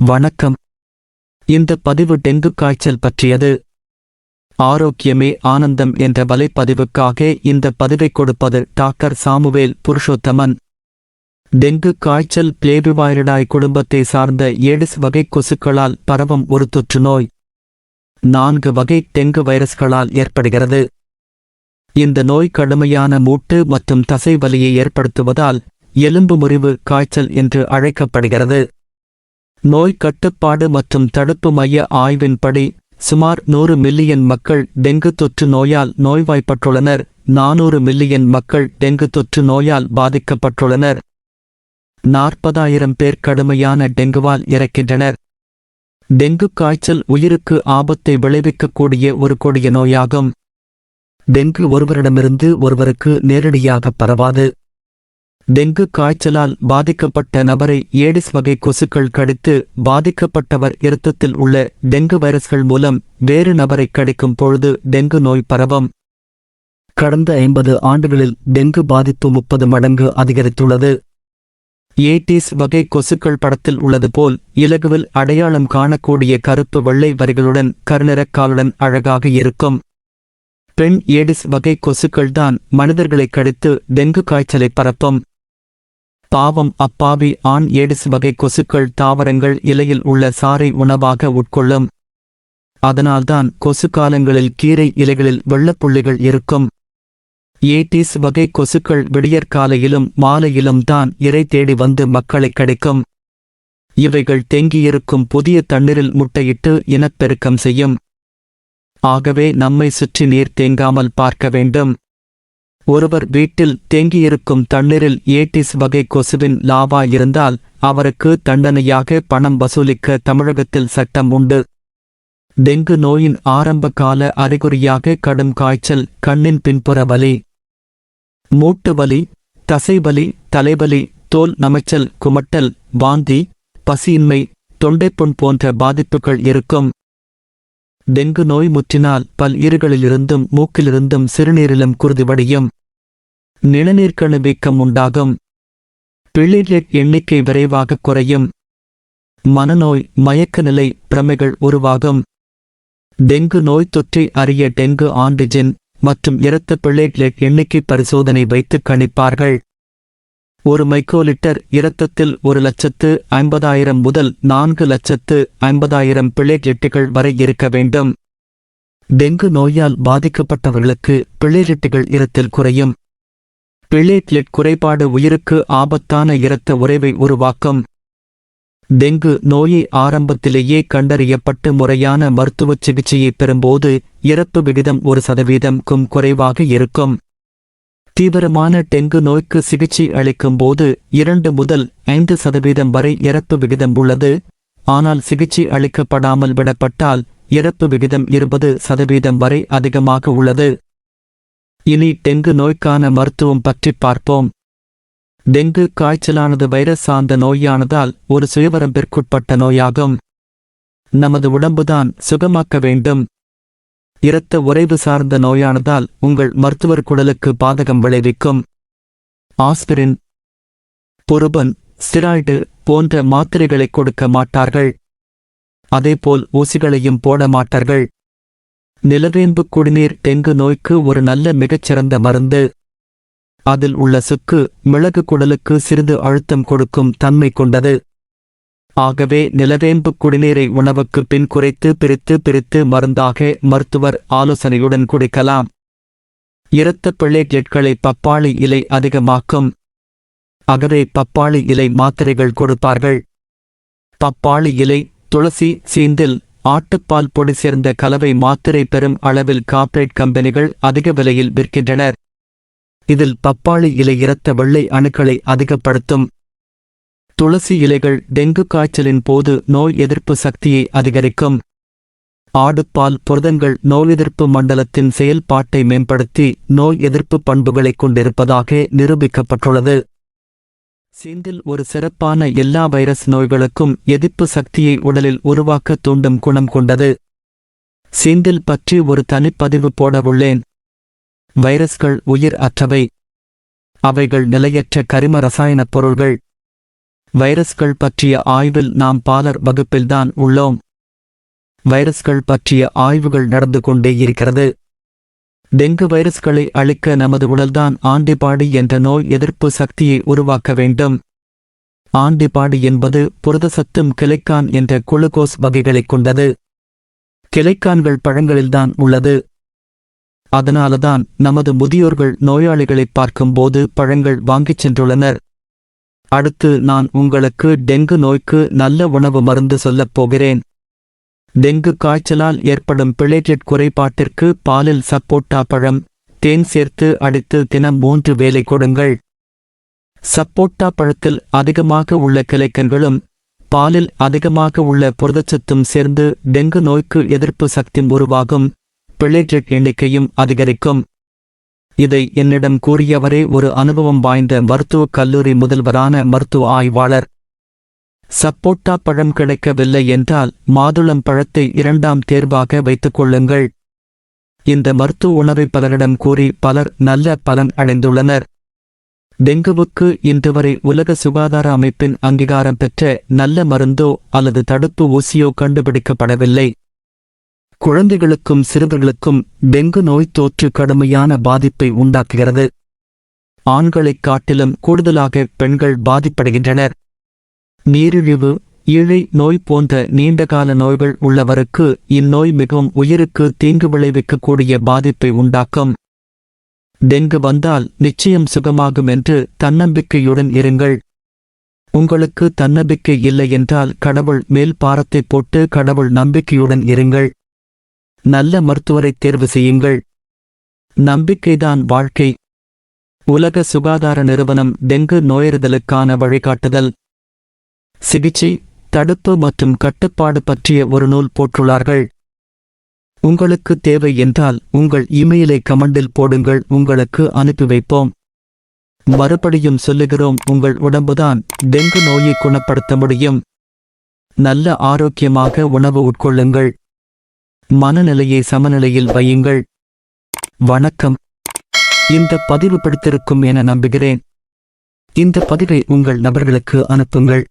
வணக்கம். இந்த பதிவு டெங்கு காய்ச்சல் பற்றியது. ஆரோக்கியமே ஆனந்தம் என்ற வலைப்பதிவுக்காக இந்த பதிவை கொடுப்பது டாக்டர் சாமுவேல் புருஷோத்தமன். டெங்கு காய்ச்சல் பிளேவிவாய்ரிடாய் குடும்பத்தை சார்ந்த ஏடிஸ் வகை கொசுக்களால் பரவும் ஒரு தொற்று நோய். 4 வகை டெங்கு வைரஸ்களால் ஏற்படுகிறது. இந்த நோய் கடுமையான மூட்டு மற்றும் தசை வலியை ஏற்படுத்துவதால் எலும்பு முறிவு காய்ச்சல் என்று அழைக்கப்படுகிறது. நோய் கட்டுப்பாடு மற்றும் தடுப்பு மைய ஆய்வின்படி சுமார் 100 மில்லியன் மக்கள் டெங்கு தொற்று நோயால் நோய்வாய்ப்பட்டுள்ளனர். 400 மில்லியன் மக்கள் டெங்கு தொற்று நோயால் பாதிக்கப்பட்டுள்ளனர். 40,000 பேர் கடுமையான டெங்குவால் இறக்கின்றனர். டெங்கு காய்ச்சல் உயிருக்கு ஆபத்தை விளைவிக்கக்கூடிய ஒரு கொடிய நோயாகும். டெங்கு ஒருவரிடமிருந்து ஒருவருக்கு நேரடியாக பரவாது. டெங்கு காய்ச்சலால் பாதிக்கப்பட்ட நபரை ஏடிஸ் வகை கொசுக்கள் கடித்து பாதிக்கப்பட்டவர் இரத்தத்தில் உள்ள டெங்கு வைரஸ்கள் மூலம் வேறு நபரை கடிக்கும் பொழுது டெங்கு நோய் பரவும். கடந்த 50 ஆண்டுகளில் டெங்கு பாதிப்பு 30 மடங்கு அதிகரித்துள்ளது. ஏடிஸ் வகை கொசுக்கள் படத்தில் உள்ளது போல் இலகுவில் அடையாளம் காணக்கூடிய கருப்பு வெள்ளை வரிகளுடன் கருநிறக்காலுடன் அழகாக இருக்கும். பெண் ஏடிஸ் வகை கொசுக்கள்தான் மனிதர்களை கடித்து டெங்கு காய்ச்சலை பரப்பும். பாவம் அப்பாவி ஆண் ஏடிஸ் வகை கொசுக்கள் தாவரங்கள் இலையில் உள்ள சாறை உணவாக உட்கொள்ளும். அதனால்தான் கொசு காலங்களில் கீரை இலைகளில் வெள்ளப்புள்ளிகள் இருக்கும். ஏடிஸ் வகை கொசுக்கள் விடியற்காலையிலும் மாலையிலும் தான் இரை தேடி வந்து மக்களை கடிக்கும். இவைகள் தேங்கியிருக்கும் புதிய தண்ணீரில் முட்டையிட்டு இனப்பெருக்கம் செய்யும். ஆகவே நம்மை சுற்றி நீர் தேங்காமல் பார்க்க வேண்டும். ஒருவர் வீட்டில் தேங்கியிருக்கும் தண்ணீரில் ஏடிஸ் வகை கொசுவின் லாவா இருந்தால் அவருக்கு தண்டனையாக பணம் வசூலிக்க தமிழகத்தில் சட்டம் உண்டு. டெங்கு நோயின் ஆரம்ப கால அறிகுறியாக கடும் காய்ச்சல், கண்ணின் பின்புற வலி, மூட்டு வலி, தசைவலி, தலைவலி, தோல் நமைச்சல், குமட்டல், வாந்தி, பசியின்மை, தொண்டைப்புண் போன்ற பாதிப்புகள் இருக்கும். டெங்கு நோய் முற்றினால் பல் ஈறுகளிலிருந்தும் மூக்கிலிருந்தும் சிறுநீரிலும் குருதி வடியும். நிணநீர்க்கணு வீக்கம் உண்டாகும். பிளேட்லெட் எண்ணிக்கை விரைவாக குறையும். மனநோய், மயக்க நிலை, பிரமைகள் உருவாகும். டெங்கு நோய் தொற்றை அறிய டெங்கு ஆன்டிஜென் மற்றும் இரத்த பிளேட்லெட் எண்ணிக்கை பரிசோதனை வைத்து கணிப்பார்கள். 1 மைக்ரோலிட்டர் இரத்தத்தில் 1,50,000 முதல் 4,50,000 பிளேட்லெட்டுகள் வரை இருக்க வேண்டும். டெங்கு நோயால் பாதிக்கப்பட்டவர்களுக்கு பிளேட்லெட்டுகள் இரத்தில் குறையும். பிளேட்லெட் குறைபாடு உயிருக்கு ஆபத்தான இரத்த உறைவை உருவாக்கும். டெங்கு நோயை ஆரம்பத்திலேயே கண்டறியப்பட்டு முறையான மருத்துவ சிகிச்சையை பெறும்போது இறப்பு விகிதம் 1%க்கும் குறைவாக இருக்கும். தீவிரமான டெங்கு நோய்க்கு சிகிச்சை அளிக்கும் போது 2 முதல் 5% வரை இறப்பு விகிதம் உள்ளது. ஆனால் சிகிச்சை அளிக்கப்படாமல் விடப்பட்டால் இறப்பு விகிதம் 20% வரை அதிகமாக உள்ளது. இனி டெங்கு நோய்க்கான மருத்துவம் பற்றி பார்ப்போம். டெங்கு காய்ச்சலானது வைரஸ் சார்ந்த நோயானதால் ஒரு சுயவரம்பிற்குட்பட்ட நோயாகும். நமது உடம்புதான் சுகமாக்க வேண்டும். இரத்த உறைவு சார்ந்த நோயானதால் உங்கள் மருத்துவர் குடலுக்கு பாதகம் விளைவிக்கும். ஆஸ்பிரின், புருபன், ஸ்டிராய்டு போன்ற மாத்திரைகளை கொடுக்க மாட்டார்கள். அதேபோல் ஊசிகளையும் போட மாட்டார்கள். நிலவேம்பு குடிநீர் டெங்கு நோய்க்கு ஒரு நல்ல மிகச்சிறந்த மருந்து. அதில் உள்ள சுக்கு மிளகு குடலுக்கு சிறிது அழுத்தம் கொடுக்கும் தன்மை கொண்டது. ஆகவே நிலவேம்பு குடிநீரை உணவுக்கு பின் குறைத்து பிரித்து மருந்தாக மருத்துவர் ஆலோசனையுடன் குடிக்கலாம். இரத்த பிளேட்லெட்களை பப்பாளி இலை அதிகமாக்கும். ஆகவே பப்பாளி இலை மாத்திரைகள் கொடுப்பார்கள். பப்பாளி இலை, துளசி, சீந்தில், ஆட்டுப்பால் பொடி சேர்ந்த கலவை மாத்திரை பெரும் அளவில் கார்ப்பரேட் கம்பெனிகள் அதிக விலையில் விற்கின்றனர். இதில் பப்பாளி இலை இரத்த வெள்ளை அணுக்களை அதிகப்படுத்தும். துளசி இலைகள் டெங்கு காய்ச்சலின் போது நோய் எதிர்ப்பு சக்தியை அதிகரிக்கும். ஆடுபால் புரதங்கள் நோய் எதிர்ப்பு மண்டலத்தின் செயல்பாட்டை மேம்படுத்தி நோய் எதிர்ப்பு பண்புகளை கொண்டிருப்பதாக நிரூபிக்கப்பட்டுள்ளது. சீந்தில் ஒரு சிறப்பான எல்லா வைரஸ் நோய்களுக்கும் எதிர்ப்பு சக்தியை உடலில் உருவாக்க தூண்டும் குணம் கொண்டது. சீந்தில் பற்றி ஒரு தனிப்பதிவு போடவுள்ளேன். வைரஸ்கள் உயிர் அற்றவை. அவைகள் நிலையற்ற கரிம ரசாயனப் பொருள்கள். வைரஸ்கள் பற்றிய ஆய்வில் நாம் பாலர் வகுப்பில்தான் உள்ளோம். வைரஸ்கள் பற்றிய ஆய்வுகள் நடந்து கொண்டே இருக்கிறது. டெங்கு வைரஸ்களை அழிக்க நமது உடல்தான் ஆன்டிபாடி என்ற நோய் எதிர்ப்பு சக்தியை உருவாக்க வேண்டும். ஆன்டிபாடி என்பது புரதசத்தும் கிளைக்கான் என்ற குளுக்கோஸ் வகைகளைக் கொண்டது. கிளைக்கான்கள் பழங்களில்தான் உள்ளது. அதனால்தான் நமது முதியோர்கள் நோயாளிகளை பார்க்கும்போது பழங்கள் வாங்கிச் சென்றுள்ளனர். அடுத்து நான் உங்களுக்கு டெங்கு நோய்க்கு நல்ல உணவு மருந்து சொல்லப் போகிறேன். டெங்கு காய்ச்சலால் ஏற்படும் பிளேட்லெட் குறைபாட்டிற்கு பாலில் சப்போட்டா பழம், தேன் சேர்த்து அடித்து தினம் 3 வேளை கொடுங்கள். சப்போட்டா பழத்தில் அதிகமாக உள்ள கிளைக்கன்களும் பாலில் அதிகமாக உள்ள புரதச்சத்தும் சேர்ந்து டெங்கு நோய்க்கு எதிர்ப்பு சக்தி உருவாகும். பிளேட்லெட் எண்ணிக்கையும் அதிகரிக்கும். இதை என்னிடம் கூறியவரே ஒரு அனுபவம் வாய்ந்த மருத்துவக் கல்லூரி முதல்வரான மருத்துவ ஆய்வாளர். சப்போட்டா பழம் கிடைக்கவில்லை என்றால் மாதுளம் பழத்தை 2ஆம் தேர்வாக வைத்துக் கொள்ளுங்கள். இந்த மருத்துவ உணவை பலரிடம் கூறி பலர் நல்ல பலன் அடைந்துள்ளனர். டெங்குவுக்கு இன்றுவரை உலக சுகாதார அமைப்பின் அங்கீகாரம் பெற்ற நல்ல மருந்தோ அல்லது தடுப்பு ஊசியோ கண்டுபிடிக்கப்படவில்லை. குழந்தைகளுக்கும் சிறுவர்களுக்கும் டெங்கு நோய் தொற்று கடுமையான பாதிப்பை உண்டாக்குகிறது. ஆண்களைக் காட்டிலும் கூடுதலாக பெண்கள் பாதிப்படைகின்றனர். நீரிழிவு, ஈழை நோய் போன்ற நீண்டகால நோய்கள் உள்ளவருக்கு இந்நோய் மிகவும் உயிருக்கு தீங்கு விளைவிக்கக்கூடிய பாதிப்பை உண்டாக்கும். டெங்கு வந்தால் நிச்சயம் சுகமாகும் என்று தன்னம்பிக்கையுடன் இருங்கள். உங்களுக்கு தன்னம்பிக்கை இல்லை என்றால் கடவுள் மேல் பாரத்தை போட்டு கடவுள் நம்பிக்கையுடன் இருங்கள். நல்ல மருத்துவரை தேர்வு செய்யுங்கள். நம்பிக்கைதான் வாழ்க்கை. உலக சுகாதார நிறுவனம் டெங்கு நோயறிதலுக்கான வழிகாட்டுதல், சிகிச்சை, தடுப்பு மற்றும் கட்டுப்பாடு பற்றிய ஒரு நூல் போட்டுள்ளார்கள். உங்களுக்கு தேவை என்றால் உங்கள் இமெயிலை கமெண்டில் போடுங்கள், உங்களுக்கு அனுப்பி வைப்போம். மறுபடியும் சொல்லுகிறோம், உங்கள் உடம்புதான் டெங்கு நோயை குணப்படுத்த முடியும். நல்ல ஆரோக்கியமாக உணவு உட்கொள்ளுங்கள். மனநிலையை சமநிலையில் வையுங்கள். வணக்கம். இந்த பதிவு பிடித்திருக்கும் என நம்புகிறேன். இந்த பதிவை உங்கள் நபர்களுக்கு அனுப்புங்கள்.